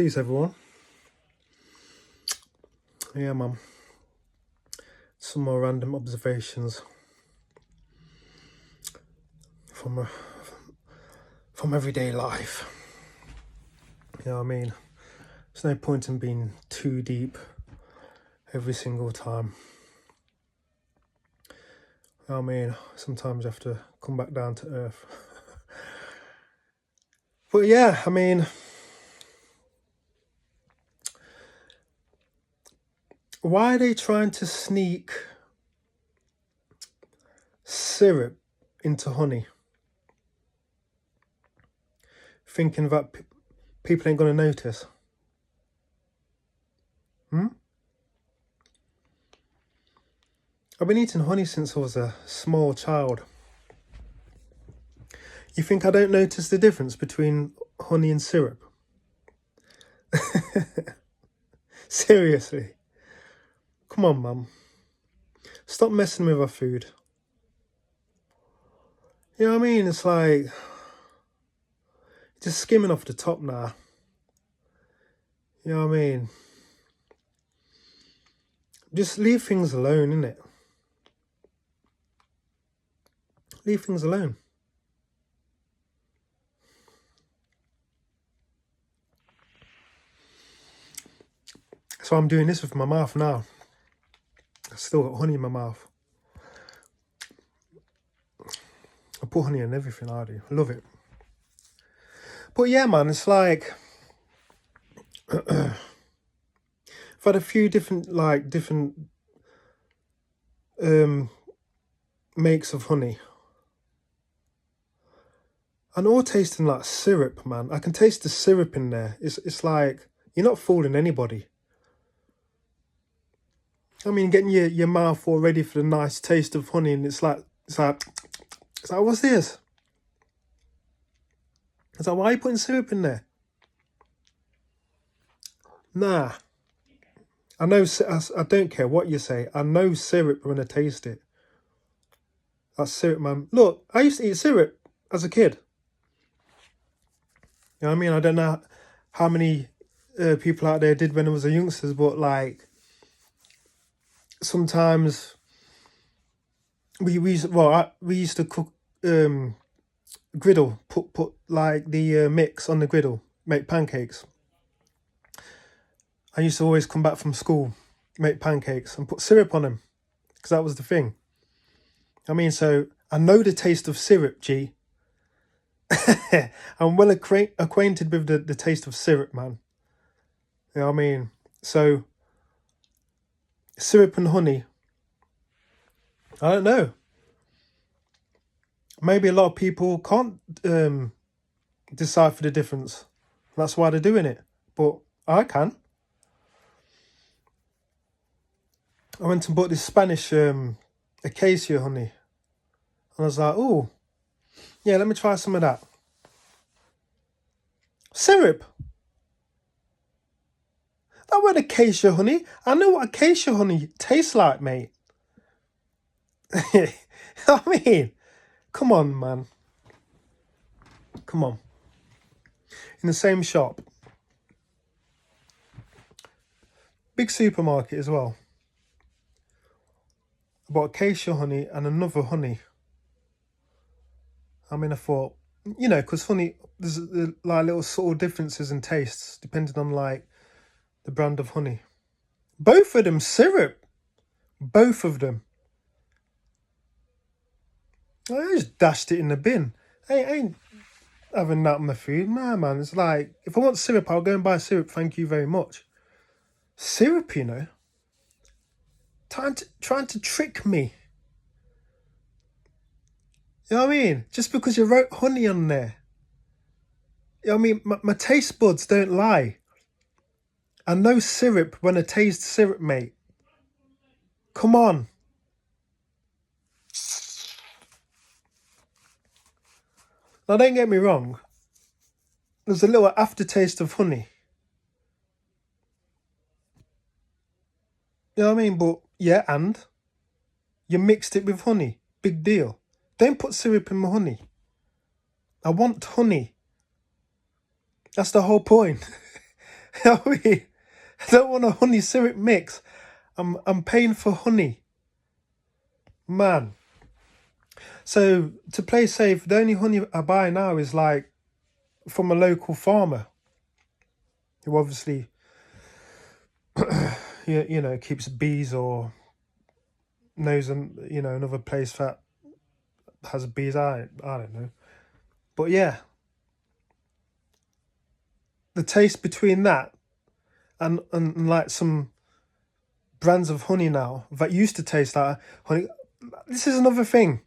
Peace, everyone. Yeah, man. Some more random observations from everyday life. You know what I mean? There's no point in being too deep every single time. You know what I mean? Sometimes you have to come back down to earth. But yeah, I mean, why are they trying to sneak syrup into honey? Thinking that people ain't going to notice. I've been eating honey since I was a small child. You think I don't notice the difference between honey and syrup? Seriously. Come on, Mum. Stop messing with our food. You know what I mean? It's like just skimming off the top now. You know what I mean? Just leave things alone, innit? Leave things alone. So I'm doing this with my mouth now. I've still got honey in my mouth. I put honey in everything I do. I love it. But yeah, man, it's like I've had a few different makes of honey. And all tasting like syrup, man. I can taste the syrup in there. It's like you're not fooling anybody. I mean, getting your mouth all ready for the nice taste of honey, and it's like, what's this? It's like, why are you putting syrup in there? Nah. I know, I don't care what you say. I know syrup when I taste it. That's syrup, man. Look, I used to eat syrup as a kid. You know what I mean? I don't know how many people out there did when I was a youngsters, but like, sometimes we used to cook griddle, put like the mix on the griddle, make pancakes. I used to always come back from school, make pancakes and put syrup on them, because that was the thing. I mean, so I know the taste of syrup, G. I'm well acquainted with the taste of syrup, man. You know what I mean? So syrup and honey, I don't know. Maybe a lot of people can't decipher the difference. That's why they're doing it. But I can. I went and bought this Spanish acacia honey. And I was like, oh, yeah, let me try some of that. Syrup. That wasn't acacia honey. I know what acacia honey tastes like, mate. I mean, come on, man. Come on. In the same shop. Big supermarket as well. I bought acacia honey and another honey. I mean, I thought, you know, because honey, there's like little subtle differences in tastes depending on like the brand of honey. Both of them syrup. Both of them. I just dashed it in the bin. I ain't having that on my food. Nah, man. It's like, if I want syrup, I'll go and buy syrup. Thank you very much. Syrup, you know. Trying to trick me. You know what I mean? Just because you wrote honey on there. You know what I mean? My taste buds don't lie. I know syrup when I taste syrup, mate. Come on. Now, don't get me wrong. There's a little aftertaste of honey. You know what I mean? But, yeah, and you mixed it with honey. Big deal. Don't put syrup in my honey. I want honey. That's the whole point. I mean, I don't want a honey syrup mix. I'm paying for honey, man. So to play safe, the only honey I buy now is like from a local farmer who obviously, keeps bees or knows another place that has bees. I don't know, but yeah, the taste between that and like some brands of honey now that used to taste like honey. This is another thing.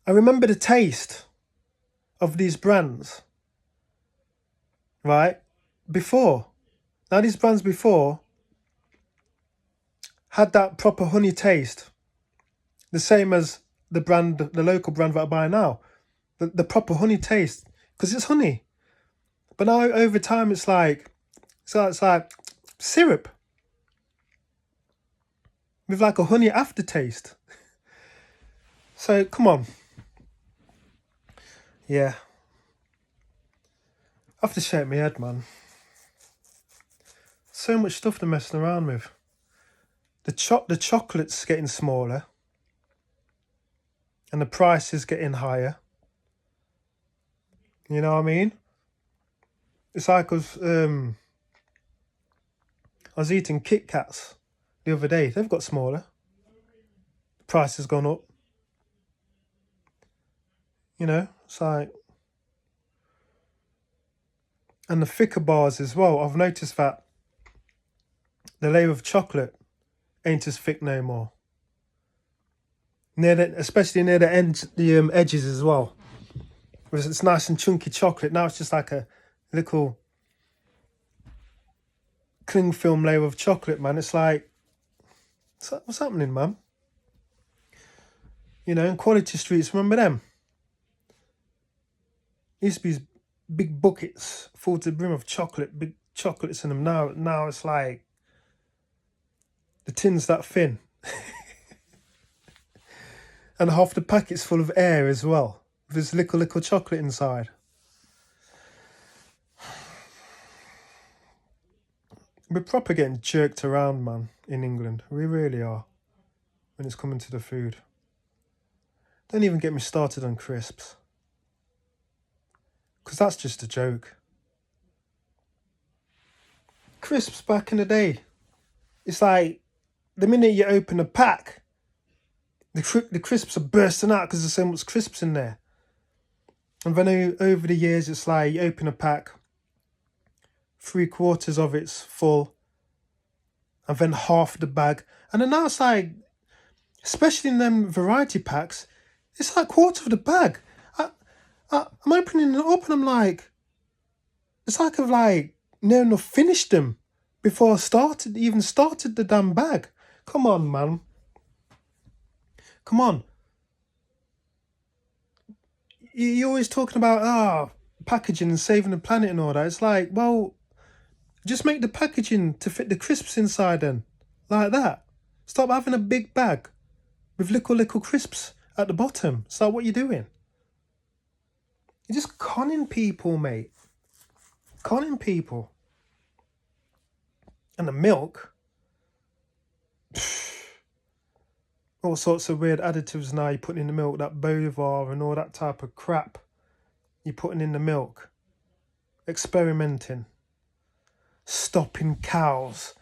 I remember the taste of these brands, right? Before. Now these brands before had that proper honey taste. The same as the local brand that I buy now. The proper honey taste. Because it's honey. But now over time it's like syrup. With like a honey aftertaste. So come on. Yeah. I have to shake my head, man. So much stuff they're messing around with. The chocolate's getting smaller. And the price is getting higher. You know what I mean? It's like I was eating Kit Kats the other day. They've got smaller. The price has gone up. It's like... And the thicker bars as well. I've noticed that the layer of chocolate ain't as thick no more. Especially near the edges as well. Whereas it's nice and chunky chocolate. Now it's just like a little cling film layer of chocolate, man. It's like, what's happening, man? In Quality Streets, remember them? Used to be these big buckets full to the brim of chocolate, big chocolates in them. Now it's like the tin's that thin. And half the packet's full of air as well. There's little chocolate inside. We're proper getting jerked around, man, in England. We really are. When it's coming to the food. Don't even get me started on crisps. Because that's just a joke. Crisps back in the day. It's like, the minute you open a pack, the crisps are bursting out because there's so much crisps in there. And then over the years, it's like you open a pack, 3/4 of it's full, and then half the bag. And then now it's like, especially in them variety packs, it's like 1/4 of the bag. I'm opening it up and I'm like, it's like I've like near enough finished them before I even started the damn bag. Come on, man. Come on. You're always talking about packaging and saving the planet and all that. It's like, well, just make the packaging to fit the crisps inside then. Like that. Stop having a big bag with little crisps at the bottom. It's like, what you doing? You're just conning people, mate. Conning people. And the milk. All sorts of weird additives now you're putting in the milk. That Bovar and all that type of crap you're putting in the milk. Experimenting. Stopping cows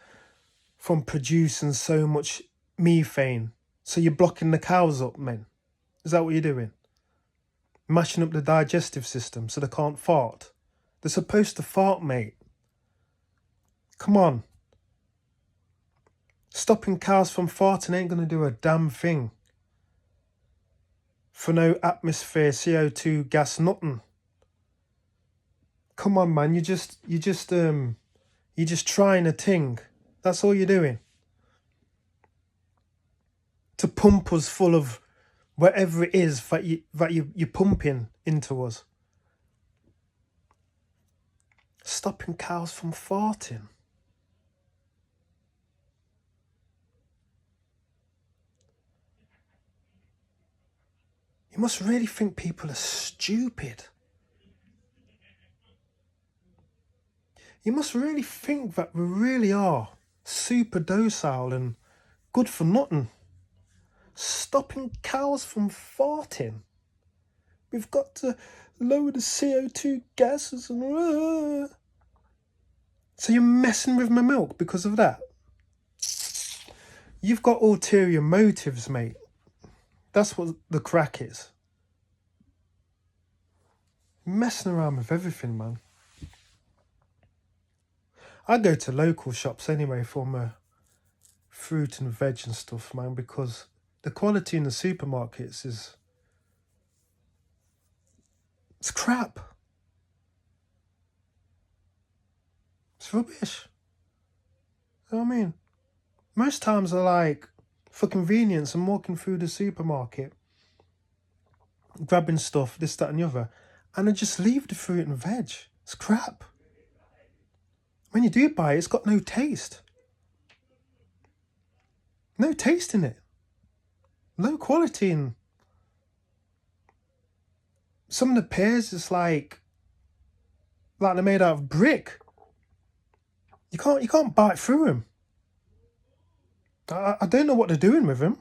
from producing so much methane. So you're blocking the cows up, men. Is that what you're doing? Mashing up the digestive system so they can't fart. They're supposed to fart, mate. Come on. Stopping cows from farting ain't going to do a damn thing. For no atmosphere, CO2, gas, nothing. Come on, man. You're just trying a thing. That's all you're doing. To pump us full of whatever it is that you're pumping into us. Stopping cows from farting. You must really think people are stupid. You must really think that we really are super docile and good for nothing. Stopping cows from farting. We've got to lower the CO2 gases and... So you're messing with my milk because of that? You've got ulterior motives, mate. That's what the crack is. Messing around with everything, man. I go to local shops anyway for my fruit and veg and stuff, man, because the quality in the supermarkets is... it's crap. It's rubbish. You know what I mean? Most times I like, for convenience, I'm walking through the supermarket, grabbing stuff, this, that and the other, and I just leave the fruit and veg. It's crap. When you do buy it, it's got no taste. No taste in it. No quality in... some of the pears is like they're made out of brick. You can't bite through them. I don't know what they're doing with them.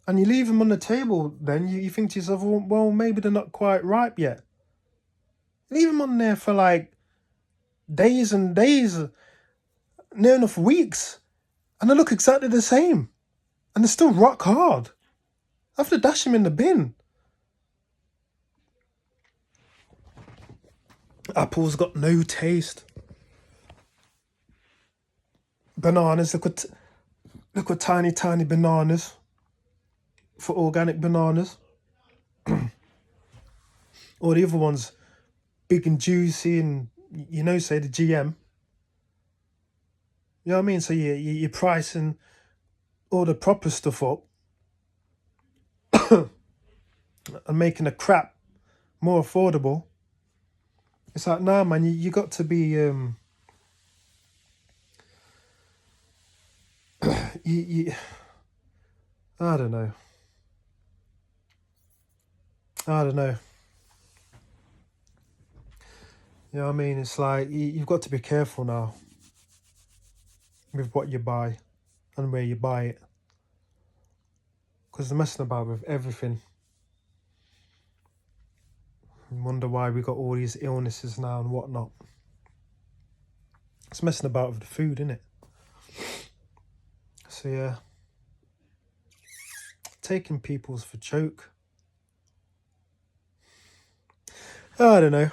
And you leave them on the table, then you think to yourself, well, maybe they're not quite ripe yet. Leave them on there for like days and days, near enough weeks, and they look exactly the same. And they're still rock hard. I have to dash them in the bin. Apples got no taste. Bananas, look at tiny, tiny bananas. For organic bananas. Or the other ones, big and juicy and, say the GM. You know what I mean? So you're pricing all the proper stuff up and making the crap more affordable. It's like, nah, man, you got to be... I don't know. You know what I mean? It's like, you've got to be careful now with what you buy and where you buy it. Because they're messing about with everything. I wonder why we got all these illnesses now and whatnot. It's messing about with the food, isn't it? So yeah. Taking people's for joke. I don't know.